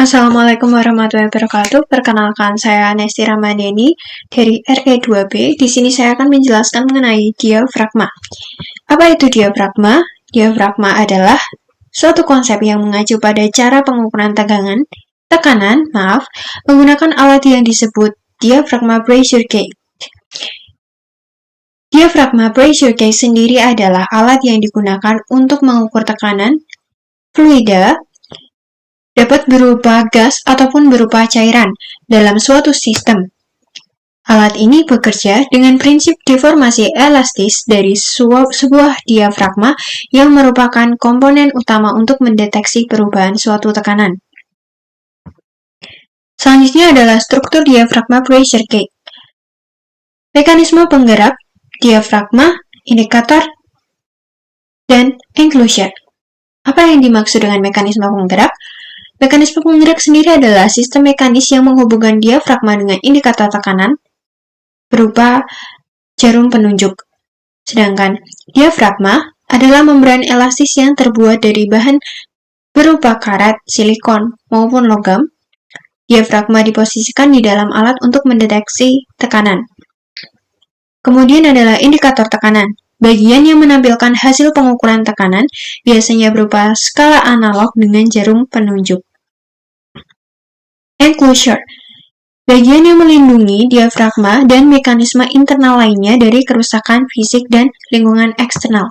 Assalamualaikum warahmatullahi wabarakatuh. Perkenalkan, saya Nesti Ramadhani dari RE2B. Di sini saya akan menjelaskan mengenai diafragma. Apa itu diafragma? Diafragma adalah suatu konsep yang mengacu pada cara pengukuran tekanan, menggunakan alat yang disebut diafragma pressure gauge. Diafragma pressure gauge sendiri adalah alat yang digunakan untuk mengukur tekanan fluida, dapat berupa gas ataupun berupa cairan dalam suatu sistem. Alat ini bekerja dengan prinsip deformasi elastis dari sebuah diafragma yang merupakan komponen utama untuk mendeteksi perubahan suatu tekanan. Selanjutnya adalah struktur diafragma pressure gauge. Mekanisme penggerak diafragma, indikator, dan enclosure. Apa yang dimaksud dengan mekanisme penggerak? Mekanisme penggerak sendiri adalah sistem mekanis yang menghubungkan diafragma dengan indikator tekanan berupa jarum penunjuk. Sedangkan diafragma adalah membran elastis yang terbuat dari bahan berupa karet, silikon, maupun logam. Diafragma diposisikan di dalam alat untuk mendeteksi tekanan. Kemudian adalah indikator tekanan. Bagian yang menampilkan hasil pengukuran tekanan biasanya berupa skala analog dengan jarum penunjuk. Enclosure. Bagian yang melindungi diafragma dan mekanisme internal lainnya dari kerusakan fisik dan lingkungan eksternal.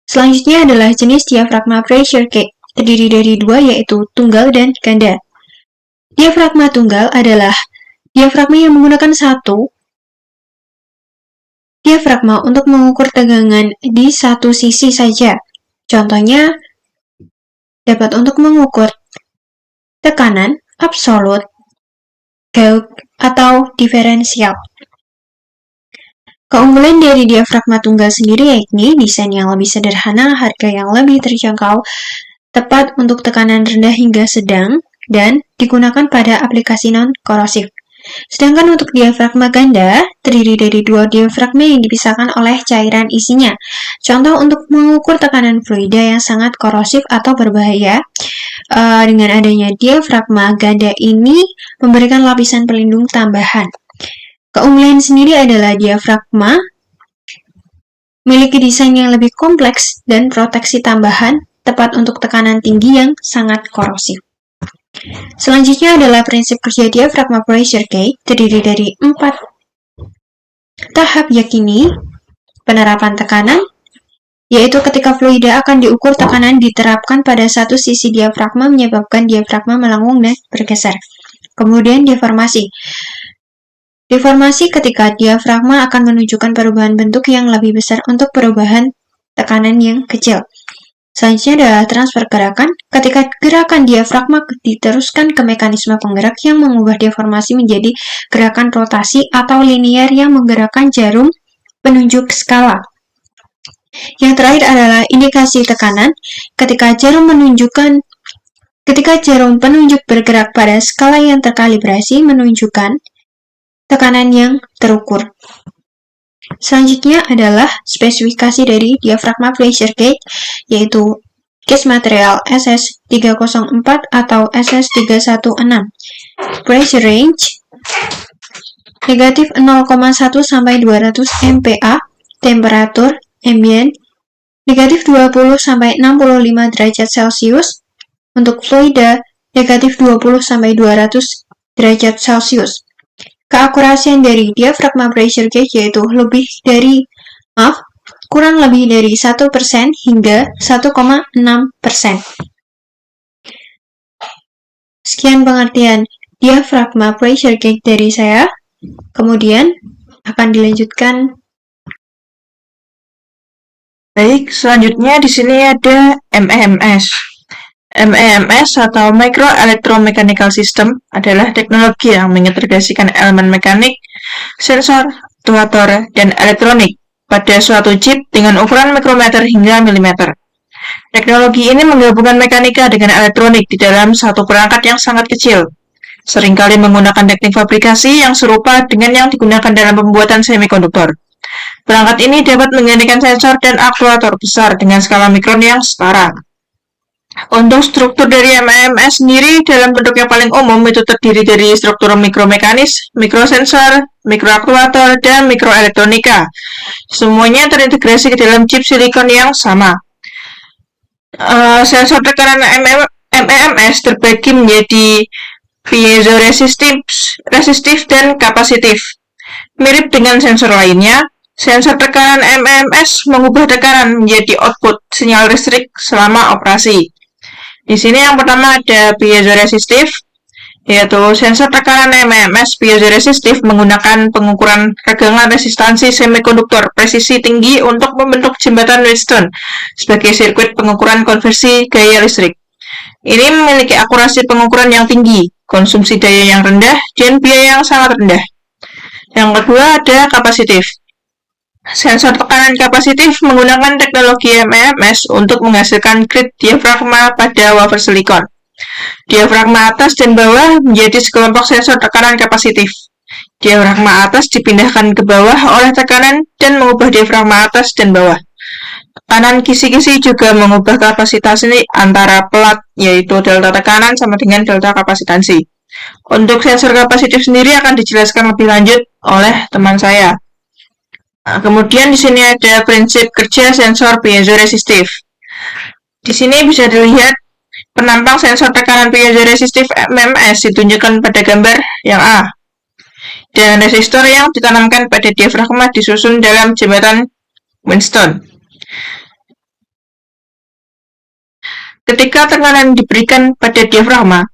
Selanjutnya adalah jenis diafragma pressure gauge, terdiri dari dua, yaitu tunggal dan ganda. Diafragma tunggal adalah diafragma yang menggunakan satu diafragma untuk mengukur tegangan di satu sisi saja. Contohnya dapat untuk mengukur tekanan absolut, gauge, atau diferensial. Keunggulan dari diafragma tunggal sendiri yakni desain yang lebih sederhana, harga yang lebih terjangkau, tepat untuk tekanan rendah hingga sedang, dan digunakan pada aplikasi non-korosif. Sedangkan untuk diafragma ganda, terdiri dari dua diafragma yang dipisahkan oleh cairan isinya. Contoh untuk mengukur tekanan fluida yang sangat korosif atau berbahaya, dengan adanya diafragma ganda ini memberikan lapisan pelindung tambahan. Keunggulan sendiri adalah diafragma memiliki desain yang lebih kompleks dan proteksi tambahan, tepat untuk tekanan tinggi yang sangat korosif. Selanjutnya adalah prinsip kerja diafragma pressure gauge, terdiri dari 4 tahap, yakni penerapan tekanan, yaitu ketika fluida akan diukur tekanan diterapkan pada satu sisi diafragma menyebabkan diafragma melengkung dan bergeser. Kemudian deformasi. Deformasi ketika diafragma akan menunjukkan perubahan bentuk yang lebih besar untuk perubahan tekanan yang kecil. Selanjutnya adalah transfer gerakan, ketika gerakan diafragma diteruskan ke mekanisme penggerak yang mengubah deformasi menjadi gerakan rotasi atau linier yang menggerakkan jarum penunjuk skala. Yang terakhir adalah indikasi tekanan, ketika jarum penunjuk bergerak pada skala yang terkalibrasi menunjukkan tekanan yang terukur. Selanjutnya adalah spesifikasi dari diafragma pressure gauge, yaitu gauge material SS304 atau SS316. Pressure range negatif 0,1 sampai 200 MPa, temperatur ambient negatif 20 sampai 65 derajat Celcius, untuk fluida negatif 20 sampai 200 derajat Celcius. Keakurasian dari diafragma pressure gauge yaitu kurang lebih dari 1% hingga 1,6%. Sekian pengertian diafragma pressure gauge dari saya. Kemudian akan dilanjutkan. Baik, selanjutnya di sini ada MEMS. MEMS atau Micro Electromechanical System adalah teknologi yang mengintegrasikan elemen mekanik, sensor, aktuator, dan elektronik pada suatu chip dengan ukuran mikrometer hingga milimeter. Teknologi ini menggabungkan mekanika dengan elektronik di dalam satu perangkat yang sangat kecil, seringkali menggunakan teknik fabrikasi yang serupa dengan yang digunakan dalam pembuatan semikonduktor. Perangkat ini dapat menggantikan sensor dan aktuator besar dengan skala mikron yang setara. Untuk struktur dari MEMS sendiri dalam bentuk yang paling umum itu terdiri dari struktur mikromekanis, mikrosensor, mikroaktuator, dan mikroelektronika. Semuanya terintegrasi ke dalam chip silikon yang sama. Sensor tekanan MEMS terbagi menjadi piezoresistif dan kapasitif. Mirip dengan sensor lainnya, sensor tekanan MEMS mengubah tekanan menjadi output sinyal listrik selama operasi. Di sini yang pertama ada piezoresistif, yaitu sensor tekanan MEMS piezoresistif menggunakan pengukuran regangan resistansi semikonduktor presisi tinggi untuk membentuk jembatan Wheatstone sebagai sirkuit pengukuran konversi gaya listrik. Ini memiliki akurasi pengukuran yang tinggi, konsumsi daya yang rendah, dan biaya yang sangat rendah. Yang kedua ada kapasitif. Sensor tekanan kapasitif menggunakan teknologi MEMS untuk menghasilkan grid diafragma pada wafer silikon. Diafragma atas dan bawah menjadi sekelompok sensor tekanan kapasitif. Diafragma atas dipindahkan ke bawah oleh tekanan dan mengubah diafragma atas dan bawah. Tekanan kisi-kisi juga mengubah kapasitansi antara pelat, yaitu delta tekanan sama dengan delta kapasitansi. Untuk sensor kapasitif sendiri akan dijelaskan lebih lanjut oleh teman saya. Nah, kemudian di sini ada prinsip kerja sensor piezoresistif. Di sini bisa dilihat penampang sensor tekanan piezoresistif MEMS ditunjukkan pada gambar yang A. Dan resistor yang ditanamkan pada diafragma disusun dalam jembatan Wheatstone. Ketika tekanan diberikan pada diafragma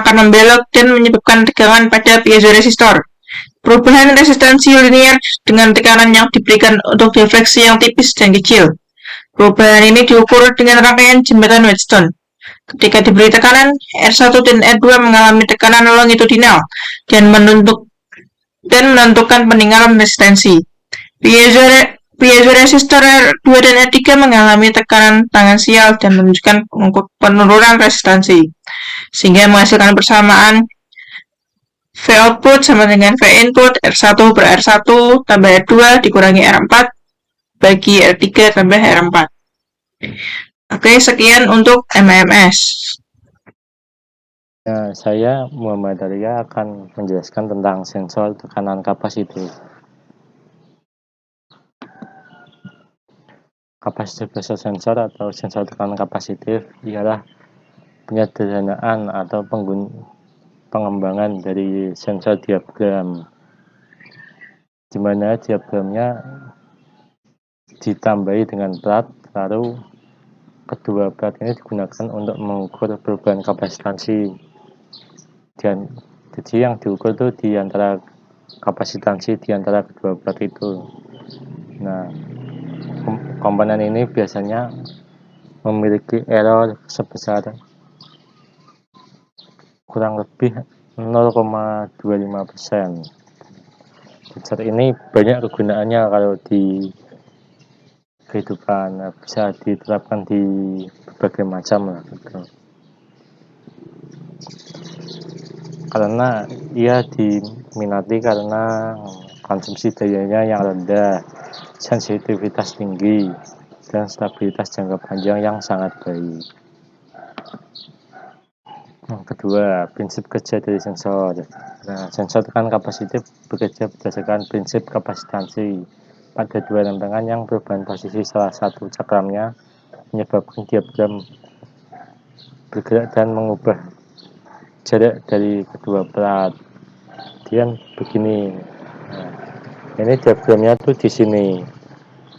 akan membelok dan menyebabkan tegangan pada piezoresistor. Perubahan resistansi linier dengan tekanan yang diberikan untuk defleksi yang tipis dan kecil. Perubahan ini diukur dengan rangkaian jembatan Wheatstone. Ketika diberi tekanan, R1 dan R2 mengalami tekanan longitudinal dan menentukan peninggalan resistansi. Piezoresistor R2 dan R3 mengalami tekanan tangensial dan menunjukkan penurunan resistansi, sehingga menghasilkan persamaan V output sama dengan V input R1 per R1 tambah R2 dikurangi R4 bagi R3 tambah R4. Oke, sekian untuk MEMS. Nah, saya Muhammad Arya akan menjelaskan tentang sensor tekanan kapasitif. Kapasitif pressure sensor atau sensor tekanan kapasitif ialah penyederhanaan atau pengembangan dari sensor diagram, di mana diagramnya ditambahi dengan plat, lalu kedua plat ini digunakan untuk mengukur perubahan kapasitansi. Dan jadi yang diukur itu di antara kapasitansi di antara kedua plat itu. Nah, komponen ini biasanya memiliki error sebesar kurang lebih 0,25%. Sensor ini banyak kegunaannya kalau di kehidupan, bisa diterapkan di berbagai macam lah gitu. Karena ia diminati karena konsumsi dayanya yang rendah, sensitivitas tinggi, dan stabilitas jangka panjang yang sangat baik. Yang kedua, prinsip kerja dari sensor. Nah, sensor tekanan kapasitif bekerja berdasarkan prinsip kapasitansi pada dua rempengan yang perubahan posisi salah satu cakramnya menyebabkan diagram bergerak dan mengubah jarak dari kedua plat. Kemudian begini. Nah, ini diagramnya tuh di sini.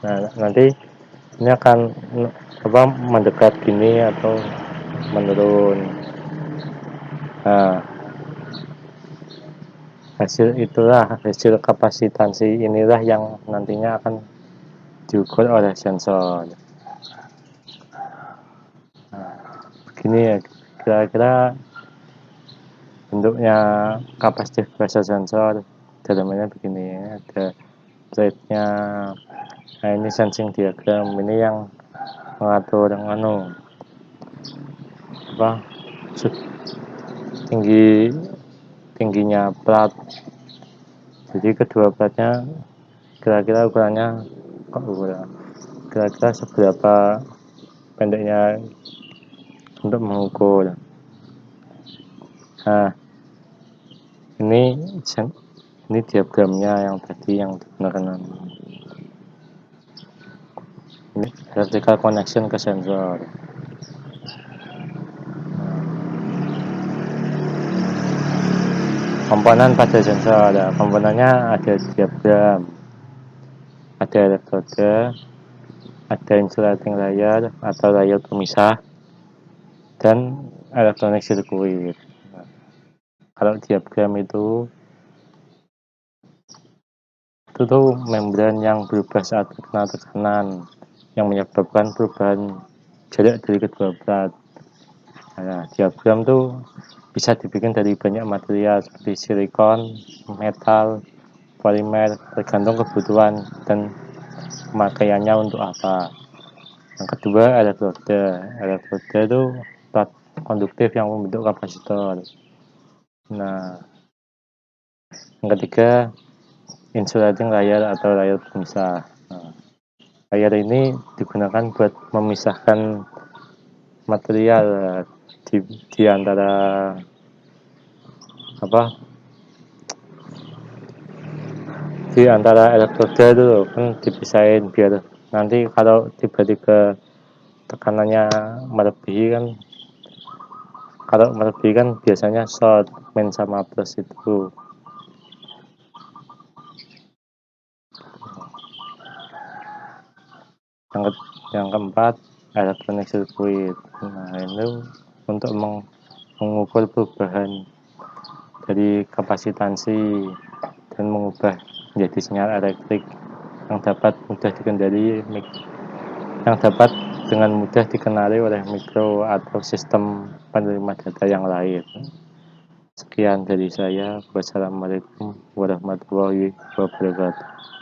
Nah, nanti ini akan mendekat gini atau menurun. Nah, hasil kapasitansi inilah yang nantinya akan diukur oleh sensor. Nah, begini ya kira-kira bentuknya kapasitif pressure sensor. Dalamnya begini, ada plate-nya. Nah, ini sensing diagram, ini yang mengatur tingginya plat. Jadi kedua platnya kira-kira ukurannya kira-kira seberapa pendeknya untuk mengukur. Nah, ini diagramnya yang tadi yang digunakan. Ini vertical connection ke sensor. Komponen pada sensor, komponennya ada diagram, ada elektrode, ada insulating layer atau layer pemisah, dan electronic circuit. Nah, kalau diagram itu tuh membran yang berubah saat terkena tekanan yang menyebabkan perubahan jarak dari kedua berat. Nah, diagram tuh bisa dibikin dari banyak material seperti silikon, metal, polimer, tergantung kebutuhan dan pemakaiannya untuk apa. Yang kedua, elektrode. Elektrode itu plat konduktif yang membentuk kapasitor. Nah, yang ketiga, insulating layer atau layer pemisah. Nah, layer ini digunakan buat memisahkan material di antara di antara elektrode itu kan dipisahin biar nanti kalau tiba-tiba tekanannya melebihi kan, kalau melebihi kan biasanya short, min sama plus itu. Yang keempat, electronic circuit. Nah, itu untuk mengukur perubahan dari kapasitansi dan mengubah menjadi sinyal elektrik yang dapat dengan mudah dikenali oleh mikro atau sistem penerima data yang lain. Sekian dari saya. Wassalamualaikum warahmatullahi wabarakatuh.